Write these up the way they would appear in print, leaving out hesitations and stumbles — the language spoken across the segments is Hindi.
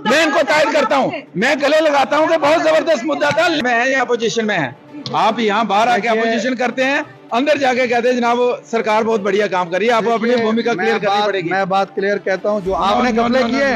मैं इनको तायद करता हूँ, मैं गले लगाता हूँ कि बहुत जबरदस्त मुद्दा था। मैं यहाँ अपोजिशन में है, आप यहाँ बाहर आके अपोजिशन करते हैं, अंदर जाके कहते हैं जनाब सरकार बहुत बढ़िया काम कर रही है, आपको अपनी भूमिका क्लियर करनी पड़ेगी। मैं बात क्लियर कहता हूँ, जो आपने घपले किए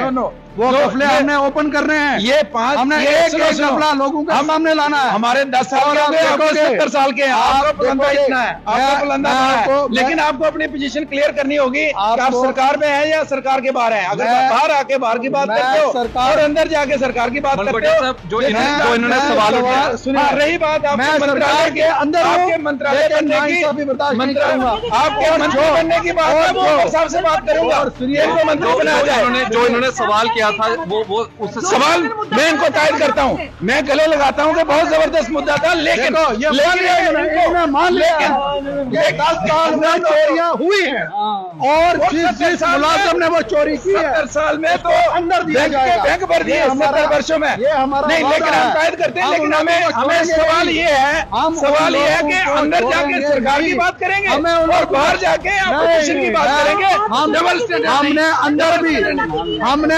वो घपले हमने ओपन करने हैं। ये पांच हमने एक घपला लोगों के सामने लाना है। हमारे 10 साल के हो गए, आपको 70 साल के हैं, आपका बुलंदा इतना है, आपका बुलंदा है, लेकिन आपको अपनी पोजीशन क्लियर करनी होगी कि आप सरकार में है या सरकार के बाहर है। अगर बाहर आके बाहर की बात करते हो और अंदर जाके सरकार की बात करते हो, जो इन्होंने सवाल उठाया, रही बात आपके मंत्रालय के अंदर, आपके मंत्रालय बनने की, आपके मंत्री बनने की बात है, वो साहब से बात करूंगा, इनको मंत्री बनाया जाए। जो इन्होंने सवाल किया था वो उस सवाल मैं इनको तायद करता हूँ, मैं गले लगाता हूँ कि बहुत जबरदस्त मुद्दा था, लेकिन मान लिया 10 साल में चोरियां हुई हैं और जिस मुलाजिम ने वो चोरी की है 70 साल में तो अंदर दिया जाएगा। बैंक भर दिए 70 वर्षों में, ये हमारा नहीं, लेकिन हम तायद करते हैं, लेकिन हमें सवाल ये है कि अंदर जाके सरकार की बात करेंगे और बाहर जाके अपोजिशन की बात करेंगे। हमने अंदर भी हमने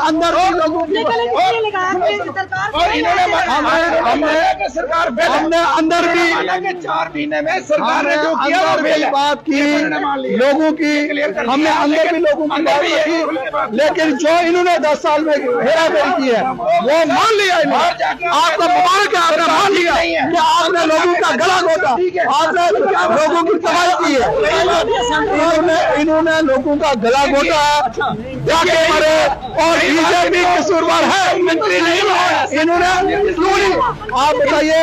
अंदर भी लोगों की और इन्होंने सरकार हमने अंदर भी 4 महीने में सरकार ने जो किया वो फेल है। बात की लोगों की, हमने अंदर भी लोगों की बात की, लेकिन जो इन्होंने 10 साल में हेरा फेरी की है वो मान लिया इन्होंने। आपका मुबारक है, आपने मान लिया कि आपने लोगों का गला घोटा, आपने लोगों की तबाही की है, इन्होंने लोगों का गला घोटा जाके मरे और बीजेपी कसूरवार है, मंत्री नहीं बनाया इन्होंने क्यों नहीं? आप बताइए,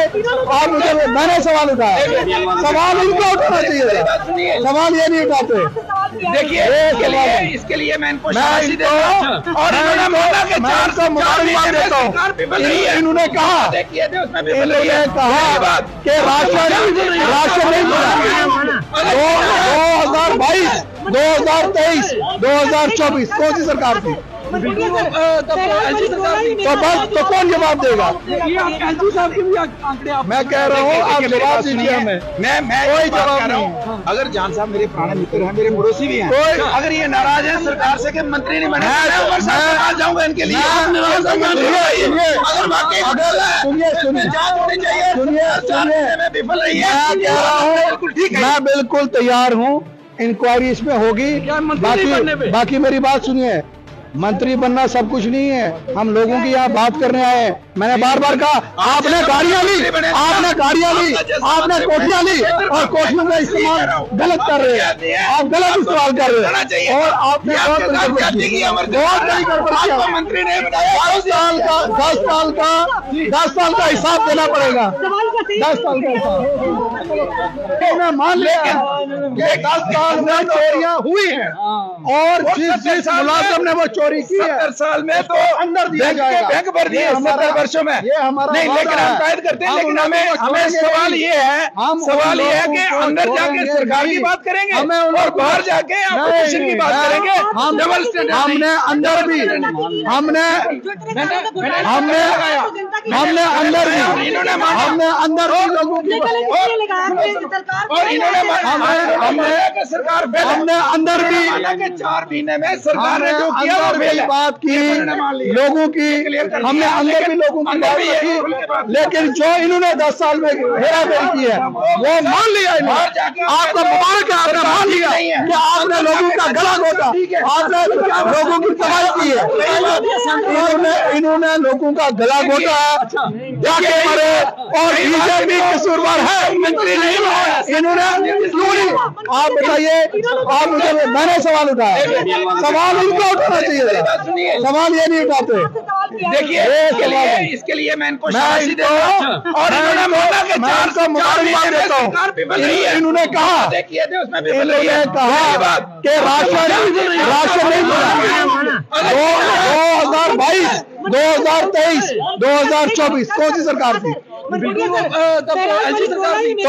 आप मुझे, मैंने सवाल उठाया, सवाल इनको उठाना चाहिए था, सवाल ये नहीं उठाते। देखिए इसके लिए मैं इनको शाबाशी देता हूं और इन्होंने बोला कि 400 मुबारकबाद देता हूं। इन्होंने कहा कि राशन नहीं मिला 2022, 2023, 2024 कौन सी सरकार थी? तो बस तो कौन जवाब देगा? मैं कह रहा हूँ आप जवाब दीजिए हमें। मैं कोई जवाब कर रहा हूँ। अगर जान साहब मेरे पुराने मित्र हैं, मेरे पड़ोसी भी हैं, अगर ये नाराज है सरकार से कि मंत्री नहीं बने, मैं जाऊंगा इनके लिए। अगर वाकई विफल रही है, मैं बिल्कुल तैयार हूँ, इंक्वायरी इसमें होगी। बाकी मेरी बात सुनिए, मंत्री बनना सब कुछ नहीं है, हम लोगों की यहाँ बात करने आए हैं। मैंने बार बार कहा, आपने गाड़ियाँ ली, आपने कोठियाँ ली और कोठियों का इस्तेमाल गलत कर रहे हैं, आप गलत इस्तेमाल कर रहे हैं और आपने बहुत बड़ी गड़बड़ मंत्री ने 10 साल का हिसाब देना पड़ेगा, 10 साल का हिसाब। मान लिया 10 साल में चोरियां हुई हैं और जिस मुलाजिम ने वो चोरी की है 70 साल में तो अंदर दिया जाएगा। बैंक भर दिए 70 वर्षों में, नहीं, लेकिन हम तायद करते हैं, लेकिन हमें सवाल ये है कि अंदर जाके सरकार की बात करेंगे और बाहर जाके अपोजिशन की बात करेंगे। हमने अंदर भी हमने अंदर भी लोगों की और इन्होंने सरकार हमने अंदर भी 4 महीने में सरकार ने जो किया वो फेल है। बात की लोगों की, हमने अंदर भी लोगों की बात की, लेकिन जो इन्होंने 10 साल में हेरा फेरी की है वो मान लिया इन्होंने। आपका मुबारक है, आपने मान लिया कि आपने लोगों का गला घोटा, आपने लोगों की तबाही की है, इन्होंने लोगों का गला घोटा जाके मरे और बीजेपी कसूरवार है, मंत्री नहीं बनाया इन्होंने क्यों नहीं? आप बताइए, आप मुझे, मैंने सवाल उठाया, सवाल इनको उठाना चाहिए था, सवाल ये नहीं उठाते। देखिए इसके लिए मैं इनको शाबाशी देता हूं और इन्होंने बोला कि 400 मुबारकबाद देता हूँ। इन्होंने कहा कि राशन नहीं मिला 2022, 2023, 2024 कौन सी सरकार थी? तो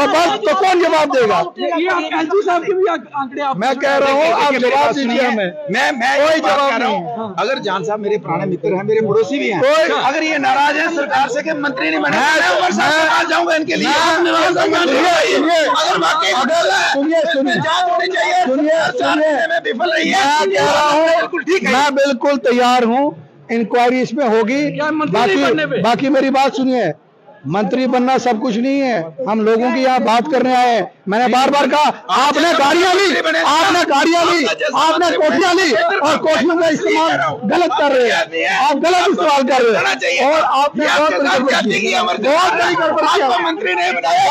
बस तो कौन जवाब देगा? एलजी साहब के भी आंकड़े आप मैं कह रहा हूँ आप जवाब दीजिए हमें। मैं कोई बात जवाब कर रहा नहीं हूँ। अगर जान साहब मेरे पुराने मित्र हैं, मेरे पड़ोसी भी हैं, अगर ये नाराज हैं सरकार से कि मंत्री नहीं बने, मैं उमर साहब के पास जाऊंगा इनके लिए। अगर वाकई सुनिए विफल रही है, मैं कह रहा हूँ मैं बिल्कुल तैयार हूँ, इंक्वायरी इसमें होगी। बाकी मेरी बात सुनिए, मंत्री बनना सब कुछ नहीं है, हम लोगों की यहाँ बात करने आए हैं। मैंने बार बार कहा आपने गाड़ियां ली, आपने कोठियां ली और कोठियों का इस्तेमाल गलत कर रहे हैं, आप गलत इस्तेमाल कर रहे हैं और आपने बहुत बड़ी गड़बड़ की। मंत्री नहीं बनाया।